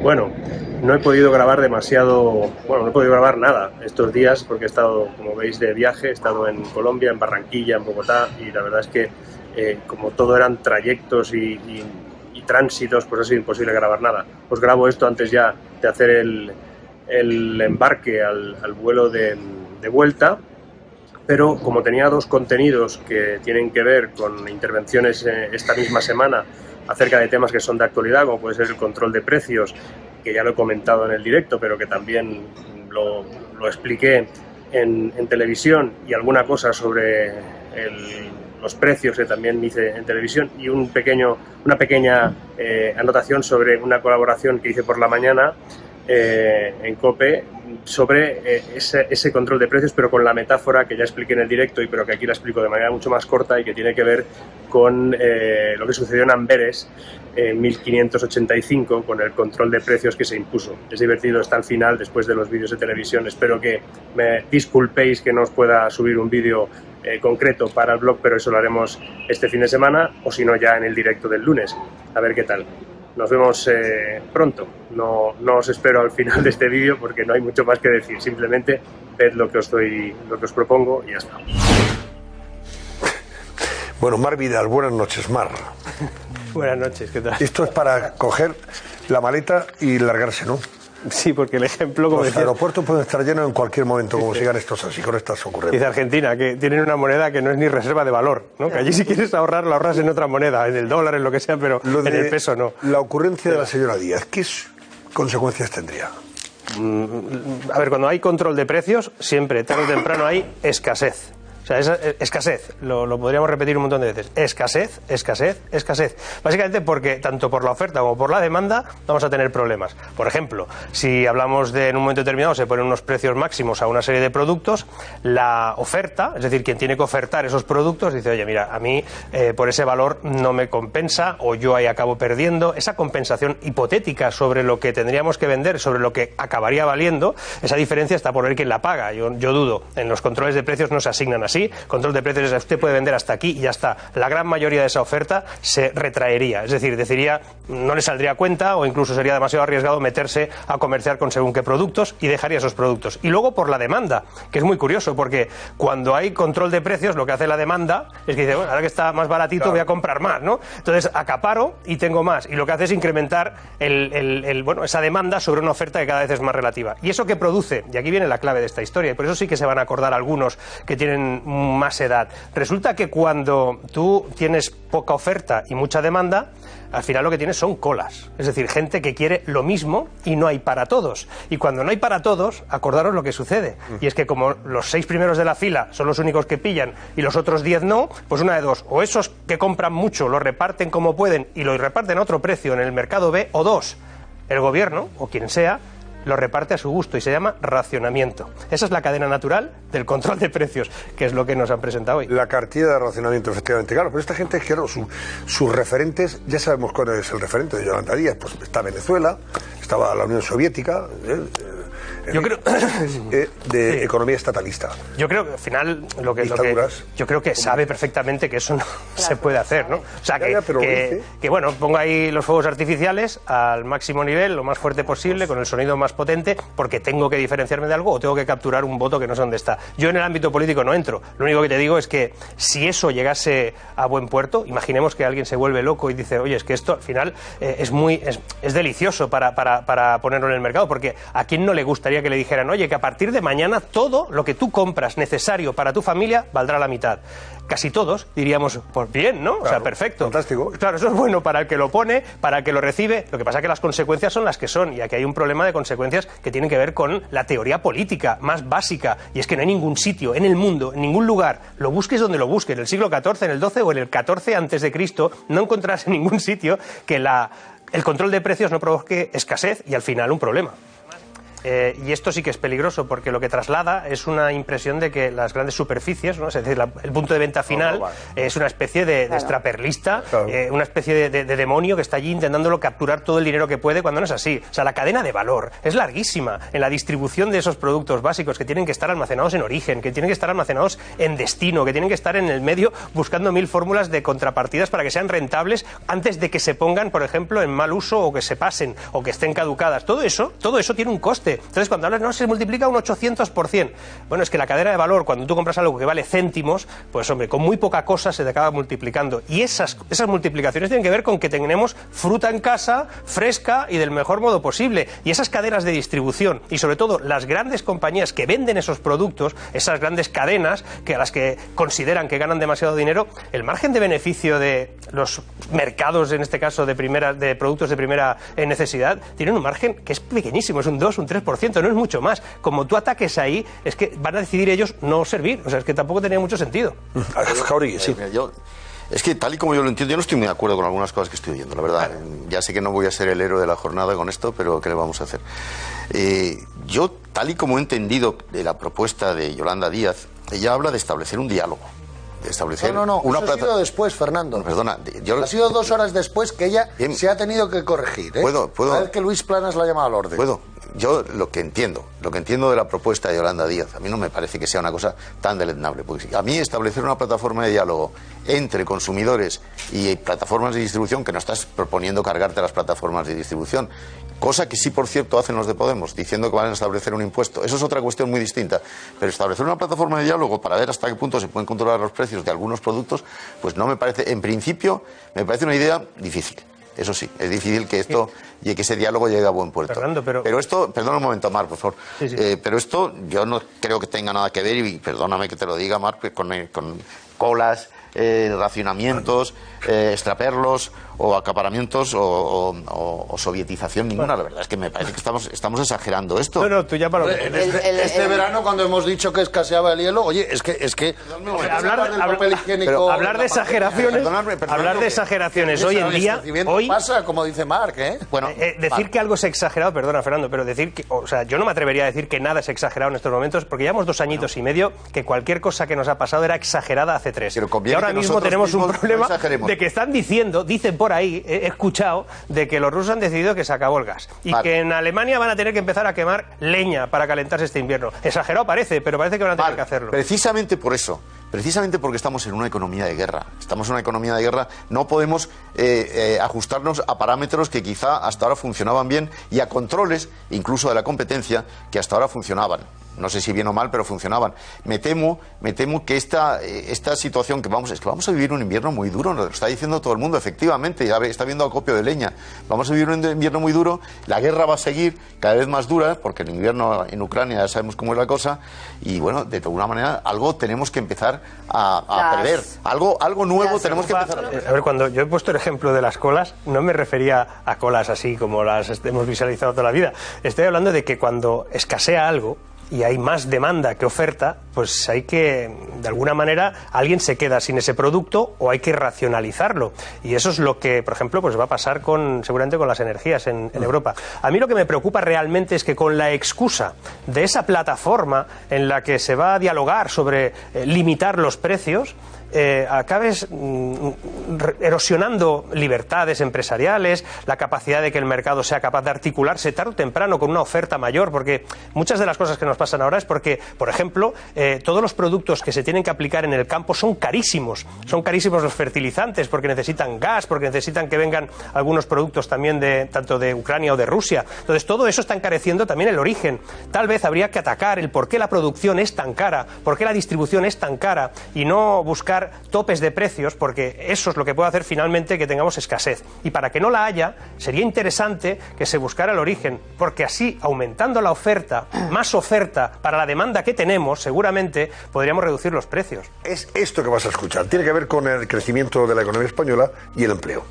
Bueno, no he podido grabar demasiado, bueno, no he podido grabar nada estos días porque he estado, como veis, de viaje, he estado en Colombia, en Barranquilla, en Bogotá, y la verdad es que como todo eran trayectos y tránsitos, pues ha sido imposible grabar nada. Os grabo esto antes ya de hacer el embarque al vuelo de vuelta, pero como tenía dos contenidos que tienen que ver con intervenciones esta misma semana acerca de temas que son de actualidad, como puede ser el control de precios, que ya lo he comentado en el directo, pero que también lo expliqué en televisión, y alguna cosa sobre los precios que también hice en televisión, y una pequeña anotación sobre una colaboración que hice por la mañana en COPE sobre ese control de precios, pero con la metáfora que ya expliqué en el directo, pero que aquí la explico de manera mucho más corta y que tiene que ver con lo que sucedió en Amberes en 1585 con el control de precios que se impuso. Es divertido, está al final, después de los vídeos de televisión. Espero que me disculpéis que no os pueda subir un vídeo concreto para el blog, pero eso lo haremos este fin de semana, o si no ya en el directo del lunes. A ver qué tal. Nos vemos pronto. No os espero al final de este vídeo porque no hay mucho más que decir. Simplemente ved lo que os propongo y ya está. Bueno, Mar Vidal, buenas noches, Mar. Buenas noches, ¿qué tal? Esto es para coger la maleta y largarse, ¿no? Sí, porque el ejemplo... Como los aeropuertos pueden estar llenos en cualquier momento, como sigan estos así, con estas ocurrencias. Dice Argentina, que tienen una moneda que no es ni reserva de valor, ¿no? Que allí si quieres ahorrar, la ahorras en otra moneda, en el dólar, en lo que sea, pero en el peso no. La ocurrencia de la señora Díaz, ¿qué consecuencias tendría? A ver, cuando hay control de precios, siempre, tarde o temprano, hay escasez. O sea, esa escasez, lo podríamos repetir un montón de veces. Escasez, escasez, escasez. Básicamente porque tanto por la oferta como por la demanda vamos a tener problemas. Por ejemplo, si hablamos de en un momento determinado se ponen unos precios máximos a una serie de productos, la oferta, es decir, quien tiene que ofertar esos productos, dice, oye, mira, a mí por ese valor no me compensa, o yo ahí acabo perdiendo. Esa compensación hipotética sobre lo que tendríamos que vender, sobre lo que acabaría valiendo, esa diferencia está por ver quién la paga. Yo dudo. En los controles de precios no se asignan así. Control de precios es usted puede vender hasta aquí y ya está. La gran mayoría de esa oferta se retraería, es decir, deciría, no le saldría a cuenta, o incluso sería demasiado arriesgado meterse a comerciar con según qué productos, y dejaría esos productos. Y luego por la demanda, que es muy curioso, porque cuando hay control de precios, lo que hace la demanda es que dice, bueno, ahora que está más baratito, claro, voy a comprar más, ¿no? Entonces acaparo y tengo más, y lo que hace es incrementar esa demanda sobre una oferta que cada vez es más relativa. ¿Y eso qué produce? Y aquí viene la clave de esta historia, y por eso sí que se van a acordar algunos que tienen más edad. Resulta que cuando tú tienes poca oferta y mucha demanda, al final lo que tienes son colas. Es decir, gente que quiere lo mismo y no hay para todos. Y cuando no hay para todos, acordaros lo que sucede. Y es que como los 6 primeros de la fila son los únicos que pillan y los otros 10 no, pues una de dos. O esos que compran mucho lo reparten como pueden y lo reparten a otro precio en el mercado B, o dos, el gobierno o quien sea lo reparte a su gusto, y se llama racionamiento. Esa es la cadena natural del control de precios, que es lo que nos han presentado hoy. La cartilla de racionamiento, efectivamente. Claro, pero esta gente es que sus referentes, ya sabemos cuál es el referente de Yolanda Díaz. Pues está Venezuela, estaba la Unión Soviética, yo creo de sí. Economía estatalista. Yo creo que al final yo creo que sabe perfectamente que eso no se puede hacer, ¿no? O sea, que bueno, ponga ahí los fuegos artificiales al máximo nivel, lo más fuerte posible, con el sonido más potente, porque tengo que diferenciarme de algo o tengo que capturar un voto que no sé dónde está. Yo en el ámbito político no entro. Lo único que te digo es que si eso llegase a buen puerto, imaginemos que alguien se vuelve loco y dice, oye, es que esto al final es delicioso para ponerlo en el mercado, porque a quién no le gustaría que le dijeran, oye, que a partir de mañana todo lo que tú compras necesario para tu familia valdrá la mitad. Casi todos diríamos, pues bien, ¿no? Claro, o sea, perfecto. Fantástico. Claro, eso es bueno para el que lo pone, para el que lo recibe. Lo que pasa es que las consecuencias son las que son, y aquí hay un problema de consecuencias que tienen que ver con la teoría política más básica, y es que no hay ningún sitio en el mundo, en ningún lugar, lo busques donde lo busques, en el siglo XIV, en el XII o en el XIV antes de Cristo, no encontrarás en ningún sitio que el control de precios no provoque escasez y al final un problema. y esto sí que es peligroso porque lo que traslada es una impresión de que las grandes superficies, ¿no? Es decir, el punto de venta final es una especie de extraperlista, una especie de demonio que está allí intentándolo capturar todo el dinero que puede, cuando no es así. O sea, la cadena de valor es larguísima en la distribución de esos productos básicos que tienen que estar almacenados en origen, que tienen que estar almacenados en destino, que tienen que estar en el medio buscando mil fórmulas de contrapartidas para que sean rentables antes de que se pongan, por ejemplo, en mal uso o que se pasen o que estén caducadas. Todo eso tiene un coste. Entonces, cuando hablas, no, se multiplica un 800%. Bueno, es que la cadena de valor, cuando tú compras algo que vale céntimos, pues hombre, con muy poca cosa se te acaba multiplicando. Y esas multiplicaciones tienen que ver con que tenemos fruta en casa, fresca y del mejor modo posible. Y esas cadenas de distribución y sobre todo las grandes compañías que venden esos productos, esas grandes cadenas que a las que consideran que ganan demasiado dinero, el margen de beneficio de los mercados, en este caso de productos de primera necesidad, tienen un margen que es pequeñísimo, es un 2, un 3%, no es mucho más. Como tú ataques ahí, es que van a decidir ellos no servir. O sea, es que tampoco tenía mucho sentido. Jauregui, sí. Es que tal y como yo lo entiendo, yo no estoy muy de acuerdo con algunas cosas que estoy oyendo, la verdad. Ya sé que no voy a ser el héroe de la jornada con esto, pero ¿qué le vamos a hacer? Yo, tal y como he entendido de la propuesta de Yolanda Díaz, ella habla de establecer un diálogo. De establecer No, eso ha sido después, Fernando. Perdona, ha sido 2 horas después que ella se ha tenido que corregir, ¿eh? ¿Puedo? A ver que Luis Planas la ha llamado al orden. Yo lo que entiendo de la propuesta de Yolanda Díaz, a mí no me parece que sea una cosa tan deleznable, porque a mí establecer una plataforma de diálogo entre consumidores y plataformas de distribución, que no estás proponiendo cargarte las plataformas de distribución, cosa que sí, por cierto, hacen los de Podemos, diciendo que van a establecer un impuesto. Eso es otra cuestión muy distinta. Pero establecer una plataforma de diálogo para ver hasta qué punto se pueden controlar los precios de algunos productos, pues no me parece, en principio, me parece una idea difícil. Eso sí, es difícil que esto y que ese diálogo llegue a buen puerto. Fernando, pero esto, perdona un momento, Marc, por favor. Sí. Pero esto yo no creo que tenga nada que ver, y perdóname que te lo diga, Marc, con colas, racionamientos, extraperlos o acaparamientos o sovietización ninguna. La verdad es que me parece que estamos exagerando esto. No, tú ya para lo este verano, cuando hemos dicho que escaseaba el hielo, oye, es que hablar de exageraciones, hablar de exageraciones hoy en día, hoy pasa, como dice Marc, ¿eh? Bueno, decir que algo es exagerado, perdona, Fernando, pero decir que, o sea, yo no me atrevería a decir que nada es exagerado en estos momentos, porque llevamos 2 añitos y medio que cualquier cosa que nos ha pasado era exagerada hace 3. Y ahora mismo tenemos un problema de que dicen por ahí, he escuchado, de que los rusos han decidido que se acabó el gas y que en Alemania van a tener que empezar a quemar leña para calentarse este invierno. Exagerado parece, pero parece que van a tener que hacerlo. Precisamente por eso, precisamente porque estamos en una economía de guerra. Estamos en una economía de guerra, no podemos ajustarnos a parámetros que quizá hasta ahora funcionaban bien y a controles, incluso de la competencia, que hasta ahora funcionaban. No sé si bien o mal, pero funcionaban. Me temo que esta situación que vamos a vivir un invierno muy duro, nos lo está diciendo todo el mundo, efectivamente, ya está viendo acopio de leña. Vamos a vivir un invierno muy duro, la guerra va a seguir cada vez más dura, porque el invierno en Ucrania ya sabemos cómo es la cosa, y bueno, de alguna manera algo tenemos que empezar a prever, algo nuevo tenemos que empezar a prever. A ver, cuando yo he puesto el ejemplo de las colas, no me refería a colas así como las hemos visualizado toda la vida. Estoy hablando de que cuando escasea algo y hay más demanda que oferta, pues hay que, de alguna manera, alguien se queda sin ese producto o hay que racionalizarlo. Y eso es lo que, por ejemplo, pues va a pasar seguramente con las energías en Europa. A mí lo que me preocupa realmente es que con la excusa de esa plataforma en la que se va a dialogar sobre limitar los precios, acabes erosionando libertades empresariales, la capacidad de que el mercado sea capaz de articularse tarde o temprano con una oferta mayor, porque muchas de las cosas que nos pasan ahora es porque, por ejemplo, todos los productos que se tienen que aplicar en el campo son carísimos los fertilizantes, porque necesitan gas, porque necesitan que vengan algunos productos también tanto de Ucrania o de Rusia. Entonces todo eso está encareciendo también el origen. Tal vez habría que atacar el por qué la producción es tan cara, por qué la distribución es tan cara, y no buscar topes de precios, porque eso es lo que puede hacer finalmente que tengamos escasez. Y para que no la haya, sería interesante que se buscara el origen, porque así, aumentando la oferta, más oferta para la demanda que tenemos, seguramente podríamos reducir los precios. Es esto que vas a escuchar. Tiene que ver con el crecimiento de la economía española y el empleo.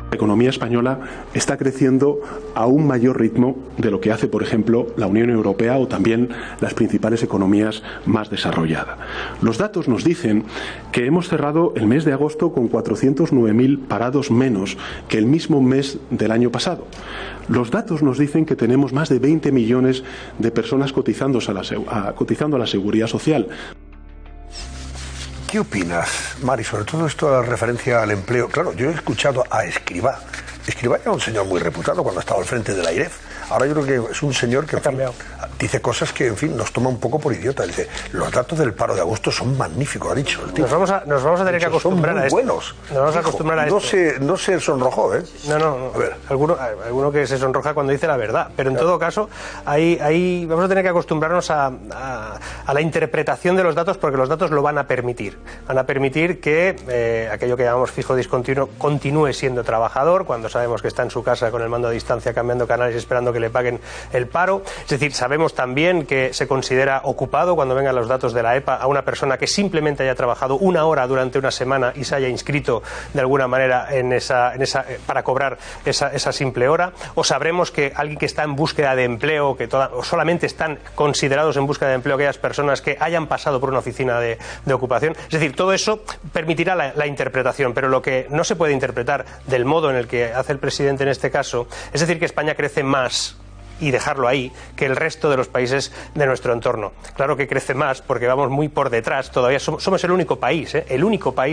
La economía española está creciendo a un mayor ritmo de lo que hace, por ejemplo, la Unión Europea o también las principales economías más desarrolladas. Los datos nos dicen que hemos cerrado el mes de agosto con 409.000 parados menos que el mismo mes del año pasado. Los datos nos dicen que tenemos más de 20 millones de personas cotizando a la Seguridad Social. ¿Qué opinas, Mari, sobre todo esto de referencia al empleo? Claro, yo he escuchado a Escrivá. Escrivá era un señor muy reputado cuando estaba al frente de la AIREF. Ahora yo creo que es un señor que dice cosas que, en fin, nos toma un poco por idiota. Dice, los datos del paro de agosto son magníficos, ha dicho el tío. Nos vamos a tener que acostumbrar a esto. Buenos. Nos vamos a acostumbrar a esto. No se sonrojó, ¿eh? No. A ver. Alguno que se sonroja cuando dice la verdad. Pero en todo caso, ahí vamos a tener que acostumbrarnos a la interpretación de los datos, porque los datos lo van a permitir. Van a permitir que aquello que llamamos fijo discontinuo continúe siendo trabajador, cuando sabemos que está en su casa con el mando a distancia cambiando canales esperando que le paguen el paro. Es decir, sabemos también que se considera ocupado cuando vengan los datos de la EPA a una persona que simplemente haya trabajado 1 hora durante una semana y se haya inscrito de alguna manera para cobrar esa simple hora. O sabremos que alguien que está en búsqueda de empleo, o solamente están considerados en búsqueda de empleo aquellas personas que hayan pasado por una oficina de ocupación. Es decir, todo eso permitirá la interpretación, pero lo que no se puede interpretar del modo en el que hace el presidente en este caso, es decir, que España crece más y dejarlo ahí que el resto de los países de nuestro entorno. Claro que crece más porque vamos muy por detrás. Todavía somos el único país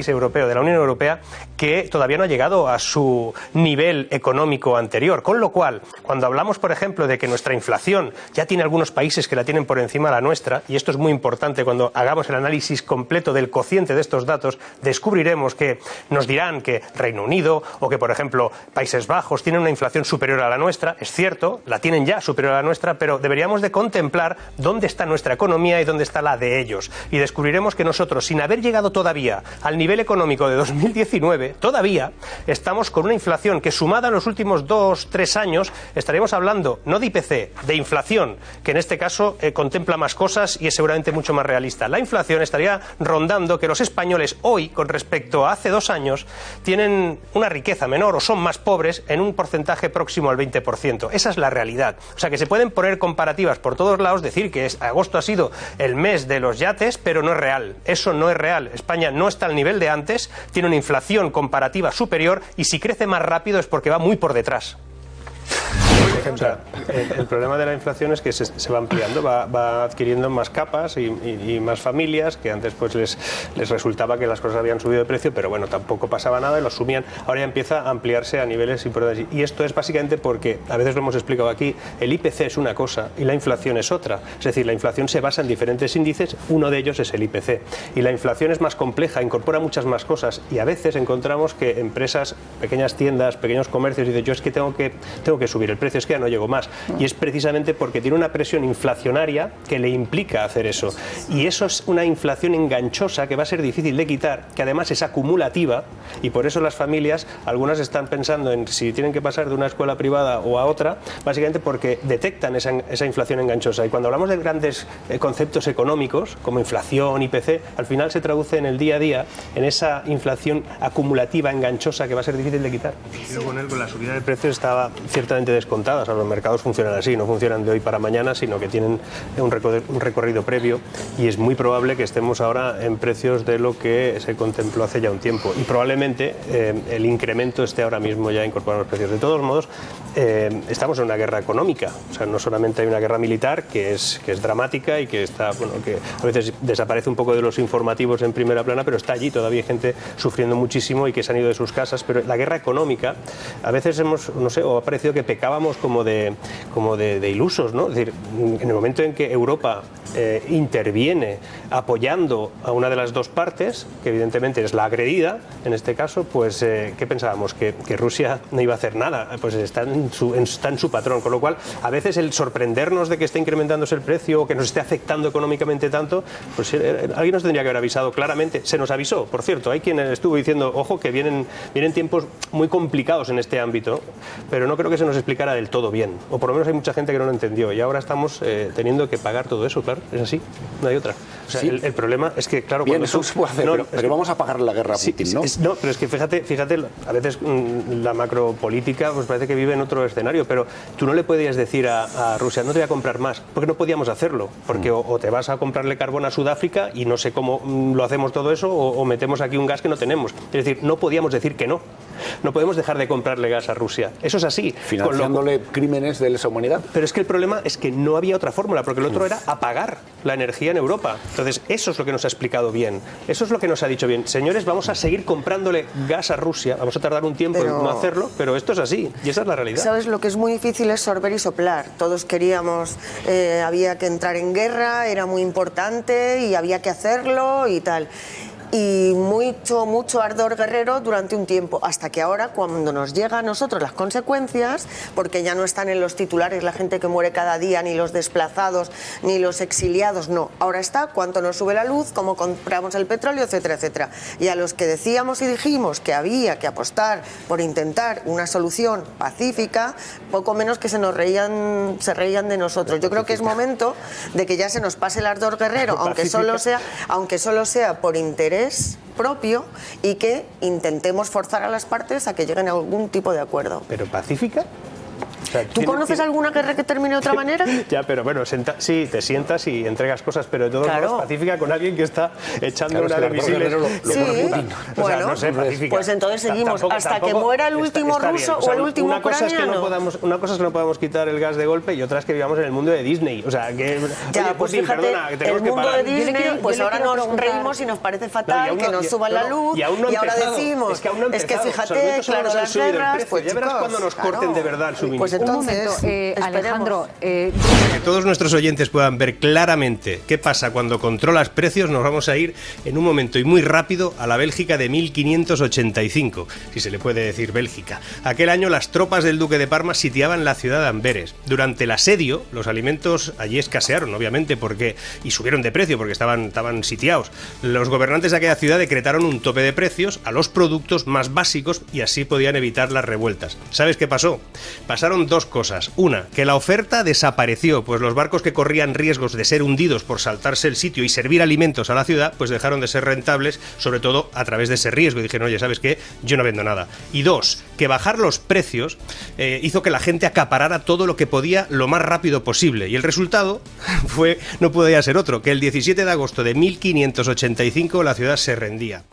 europeo de la Unión Europea que todavía no ha llegado a su nivel económico anterior. Con lo cual, cuando hablamos, por ejemplo, de que nuestra inflación ya tiene algunos países que la tienen por encima de la nuestra, y esto es muy importante cuando hagamos el análisis completo del cociente de estos datos, descubriremos que nos dirán que Reino Unido o que, por ejemplo, Países Bajos tienen una inflación superior a la nuestra. Es cierto, la tienen ya superior a la nuestra, pero deberíamos de contemplar dónde está nuestra economía y dónde está la de ellos. Y descubriremos que nosotros, sin haber llegado todavía al nivel económico de 2019, todavía estamos con una inflación que, sumada en los últimos 2-3 años, estaríamos hablando no de IPC, de inflación, que en este caso contempla más cosas y es seguramente mucho más realista. La inflación estaría rondando que los españoles hoy, con respecto a hace 2 años, tienen una riqueza menor o son más pobres en un porcentaje próximo al 20%. Esa es la realidad. O sea, que se pueden poner comparativas por todos lados, decir que agosto ha sido el mes de los yates, pero no es real. Eso no es real. España no está al nivel de antes, tiene una inflación comparativa superior y si crece más rápido es porque va muy por detrás. O sea, el problema de la inflación es que se va ampliando, va adquiriendo más capas y más familias, que antes pues les resultaba que las cosas habían subido de precio, pero bueno, tampoco pasaba nada y lo asumían. Ahora ya empieza a ampliarse a niveles importantes. Y esto es básicamente porque, a veces lo hemos explicado aquí, el IPC es una cosa y la inflación es otra. Es decir, la inflación se basa en diferentes índices, uno de ellos es el IPC. Y la inflación es más compleja, incorpora muchas más cosas y a veces encontramos que empresas, pequeñas tiendas, pequeños comercios dicen, yo es que tengo que subir el precio, es que ya no llego más. Y es precisamente porque tiene una presión inflacionaria que le implica hacer eso. Y eso es una inflación enganchosa que va a ser difícil de quitar, que además es acumulativa, y por eso las familias, algunas están pensando en si tienen que pasar de una escuela privada o a otra, básicamente porque detectan esa inflación enganchosa. Y cuando hablamos de grandes conceptos económicos, como inflación, IPC, al final se traduce en el día a día en esa inflación acumulativa, enganchosa, que va a ser difícil de quitar. Yo con la subida de precios estaba ciertamente descontada. O sea, los mercados funcionan así, no funcionan de hoy para mañana, sino que tienen un recorrido previo y es muy probable que estemos ahora en precios de lo que se contempló hace ya un tiempo y probablemente el incremento esté ahora mismo ya incorporado a los precios. De todos modos, estamos en una guerra económica, o sea, no solamente hay una guerra militar que es dramática y que está, bueno, que a veces desaparece un poco de los informativos en primera plana, pero está allí, todavía hay gente sufriendo muchísimo y que se han ido de sus casas, pero la guerra económica, a veces ha parecido que pecábamos como de ilusos, ¿no? Es decir, en el momento en que Europa interviene apoyando a una de las dos partes, que evidentemente es la agredida, en este caso, pues ¿qué pensábamos? Que Rusia no iba a hacer nada, pues está en su patrón, con lo cual a veces el sorprendernos de que esté incrementándose el precio o que nos esté afectando económicamente tanto, pues alguien nos tendría que haber avisado claramente. Se nos avisó, por cierto, hay quien estuvo diciendo, ojo, que vienen tiempos muy complicados en este ámbito, pero no creo que se nos explicara del todo bien, o por lo menos hay mucha gente que no lo entendió y ahora estamos teniendo que pagar todo eso, claro. es así, no hay otra. O sea, Sí. el problema es que, claro, Bien, cuando eso tú- se puede hacer, no, pero vamos a pagar la guerra a Putin, ¿no? No, pero es que fíjate, a veces la macropolítica pues parece que vive en otro escenario, pero tú no le podías decir a Rusia, no te voy a comprar más, porque no podíamos hacerlo, porque o te vas a comprarle carbón a Sudáfrica y no sé cómo lo hacemos todo eso, o metemos aquí un gas que no tenemos. Es decir, no podíamos decir que no. No podemos dejar de comprarle gas a Rusia. Eso es así. Financiándole crímenes de lesa humanidad. Pero es que el problema es que no había otra fórmula, porque el otro era apagar la energía en Europa. Entonces, eso es lo que nos ha explicado bien. Eso es lo que nos ha dicho bien. Señores, vamos a seguir comprándole gas a Rusia. Vamos a tardar un tiempo en no hacerlo, pero esto es así. Y esa es la realidad. ¿Sabes? Lo que es muy difícil es sorber y soplar. Todos queríamos, había que entrar en guerra, era muy importante y había que hacerlo y tal. Y mucho ardor guerrero durante un tiempo, hasta que ahora, cuando nos llega a nosotros las consecuencias, porque ya no están en los titulares la gente que muere cada día, ni los desplazados, ni los exiliados, no. Ahora está cuánto nos sube la luz, cómo compramos el petróleo, etcétera, etcétera. Y a los que decíamos y dijimos que había que apostar por intentar una solución pacífica, poco menos que se reían de nosotros. Yo creo que es momento de que ya se nos pase el ardor guerrero, aunque solo sea por interés propio, y que intentemos forzar a las partes a que lleguen a algún tipo de acuerdo. ¿Pero pacífica? O sea, ¿Tú conoces alguna guerra que termine de otra manera? Ya, pero bueno, sí, te sientas y entregas cosas, pero de todos modos pacífica con alguien que está echando una de misiles. Sí, bueno, no sé, pacífica. pues entonces seguimos hasta que muera el último ruso o el último ucraniano. Una cosa es que no podamos quitar el gas de golpe y otra es que vivamos en el mundo de Disney. O sea, que... Ya, oye, pues Putin, fíjate, perdona, que tenemos el mundo que parar. de Disney, pues ahora nos reímos y nos parece fatal que nos suban la luz, y ahora decimos, es que fíjate, claro, las guerras, pues ya verás cuando nos corten de verdad el suministro. Pues entonces, Alejandro, Para que todos nuestros oyentes puedan ver claramente qué pasa cuando controlas precios, nos vamos a ir en un momento y muy rápido a la Bélgica de 1585, si se le puede decir Bélgica. Aquel año las tropas del duque de Parma sitiaban la ciudad de Amberes. Durante el asedio, los alimentos allí escasearon, obviamente, y subieron de precio porque estaban sitiados. Los gobernantes de aquella ciudad decretaron un tope de precios a los productos más básicos y así podían evitar las revueltas. ¿Sabes qué pasó? Pasaron dos cosas. Una, que la oferta desapareció, pues los barcos que corrían riesgos de ser hundidos por saltarse el sitio y servir alimentos a la ciudad, pues dejaron de ser rentables, sobre todo a través de ese riesgo. Y dijeron, oye, ¿sabes qué? Yo no vendo nada. Y dos, que bajar los precios hizo que la gente acaparara todo lo que podía lo más rápido posible. Y el resultado no podía ser otro, que el 17 de agosto de 1585 la ciudad se rendía.